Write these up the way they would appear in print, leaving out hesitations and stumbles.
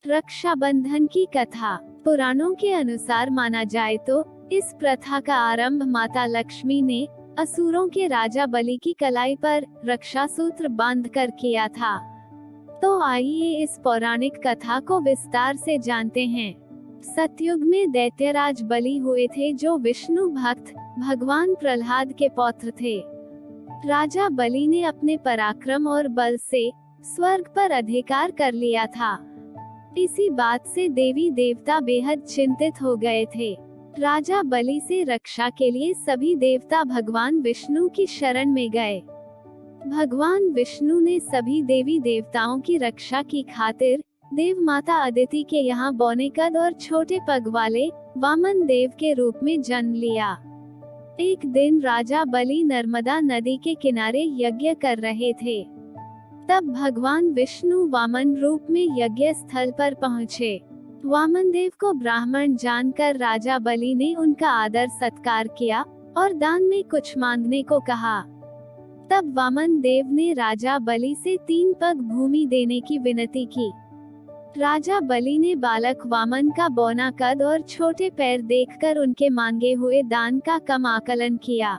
रक्षाबंधन की कथा। पुराणों के अनुसार माना जाए तो इस प्रथा का आरंभ माता लक्ष्मी ने असुरों के राजा बलि की कलाई पर रक्षा सूत्र बांधकर किया था। तो आइए इस पौराणिक कथा को विस्तार से जानते हैं। सतयुग में दैत्यराज बलि हुए थे, जो विष्णु भक्त भगवान प्रहलाद के पौत्र थे। राजा बलि ने अपने पराक्रम और बल से स्वर्ग पर अधिकार कर लिया था। इसी बात से देवी देवता बेहद चिंतित हो गए थे। राजा बलि से रक्षा के लिए सभी देवता भगवान विष्णु की शरण में गए। भगवान विष्णु ने सभी देवी देवताओं की रक्षा की खातिर देव माता अदिति के यहाँ बौने कद और छोटे पग वाले वामन देव के रूप में जन्म लिया। एक दिन राजा बलि नर्मदा नदी के किनारे यज्ञ कर रहे थे। तब भगवान विष्णु वामन रूप में यज्ञ स्थल पर पहुँचे। वामन देव को ब्राह्मण जानकर राजा बलि ने उनका आदर सत्कार किया और दान में कुछ मांगने को कहा। तब वामन देव ने राजा बलि से 3 पग भूमि देने की विनती की। राजा बलि ने बालक वामन का बौना कद और छोटे पैर देखकर उनके मांगे हुए दान का कम आकलन किया।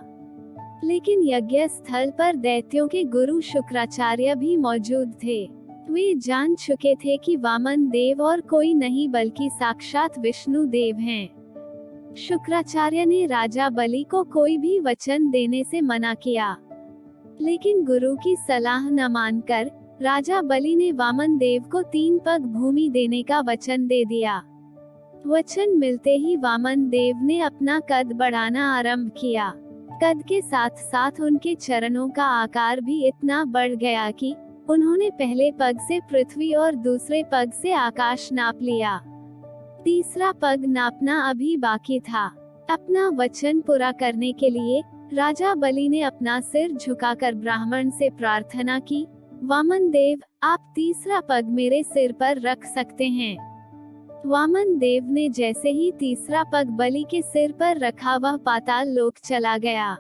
लेकिन यज्ञ स्थल पर दैत्यों के गुरु शुक्राचार्य भी मौजूद थे। वे जान चुके थे कि वामन देव और कोई नहीं बल्कि साक्षात विष्णु देव हैं। शुक्राचार्य ने राजा बलि को कोई भी वचन देने से मना किया, लेकिन गुरु की सलाह न मानकर राजा बलि ने वामन देव को 3 पग भूमि देने का वचन दे दिया। वचन मिलते ही वामन देव ने अपना कद बढ़ाना आरंभ किया। कद के साथ साथ उनके चरणों का आकार भी इतना बढ़ गया कि उन्होंने पहले पग से पृथ्वी और दूसरे पग से आकाश नाप लिया। तीसरा पग नापना अभी बाकी था। अपना वचन पूरा करने के लिए राजा बलि ने अपना सिर झुकाकर ब्राह्मण से प्रार्थना की, वामन देव, आप तीसरा पग मेरे सिर पर रख सकते हैं। वामन देव ने जैसे ही तीसरा पग बलि के सिर पर रखा, वह पाताल लोक चला गया।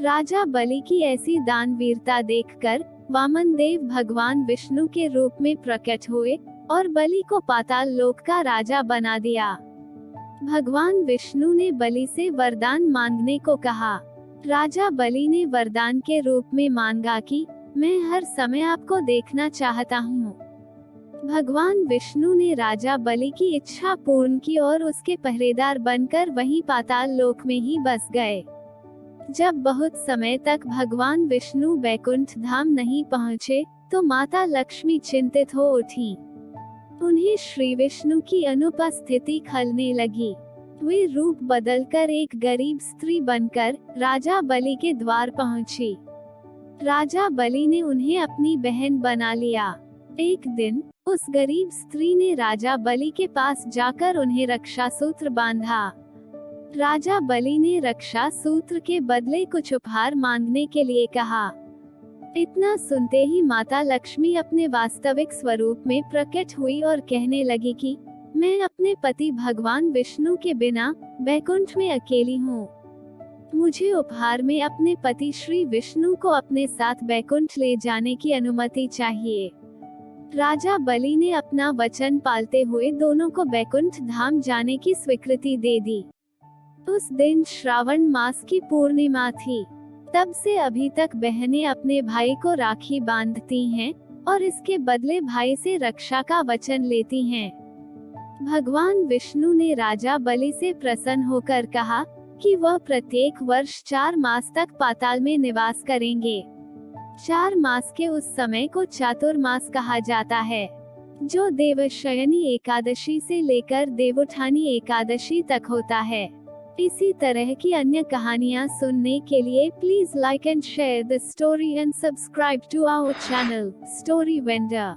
राजा बलि की ऐसी दानवीरता देखकर वामन देव भगवान विष्णु के रूप में प्रकट हुए और बलि को पाताल लोक का राजा बना दिया। भगवान विष्णु ने बलि से वरदान मांगने को कहा। राजा बलि ने वरदान के रूप में मांगा कि मैं हर समय आपको देखना चाहता हूँ। भगवान विष्णु ने राजा बलि की इच्छा पूर्ण की और उसके पहरेदार बनकर वहीं पाताल लोक में ही बस गए। जब बहुत समय तक भगवान विष्णु बैकुंठ धाम नहीं पहुँचे, तो माता लक्ष्मी चिंतित हो उठी। उन्हें श्री विष्णु की अनुपस्थिति खलने लगी। वे रूप बदलकर एक गरीब स्त्री बनकर राजा बलि के द्वार पहुँची। राजा बलि ने उन्हें अपनी बहन बना लिया। एक दिन उस गरीब स्त्री ने राजा बलि के पास जाकर उन्हें रक्षा सूत्र बांधा। राजा बलि ने रक्षा सूत्र के बदले कुछ उपहार मांगने के लिए कहा। इतना सुनते ही माता लक्ष्मी अपने वास्तविक स्वरूप में प्रकट हुई और कहने लगी कि मैं अपने पति भगवान विष्णु के बिना बैकुंठ में अकेली हूँ। मुझे उपहार में अपने पति श्री विष्णु को अपने साथ बैकुंठ ले जाने की अनुमति चाहिए। राजा बलि ने अपना वचन पालते हुए दोनों को बैकुंठ धाम जाने की स्वीकृति दे दी। उस दिन श्रावण मास की पूर्णिमा थी। तब से अभी तक बहनें अपने भाई को राखी बांधती हैं और इसके बदले भाई से रक्षा का वचन लेती हैं। भगवान विष्णु ने राजा बलि से प्रसन्न होकर कहा कि वह प्रत्येक वर्ष 4 मास तक पाताल में निवास करेंगे। 4 मास के उस समय को चातुर्मास कहा जाता है, जो देवशयनी एकादशी से लेकर देवोत्थानी एकादशी तक होता है। इसी तरह की अन्य कहानियाँ सुनने के लिए please like and share the story and subscribe to our channel Story vendor.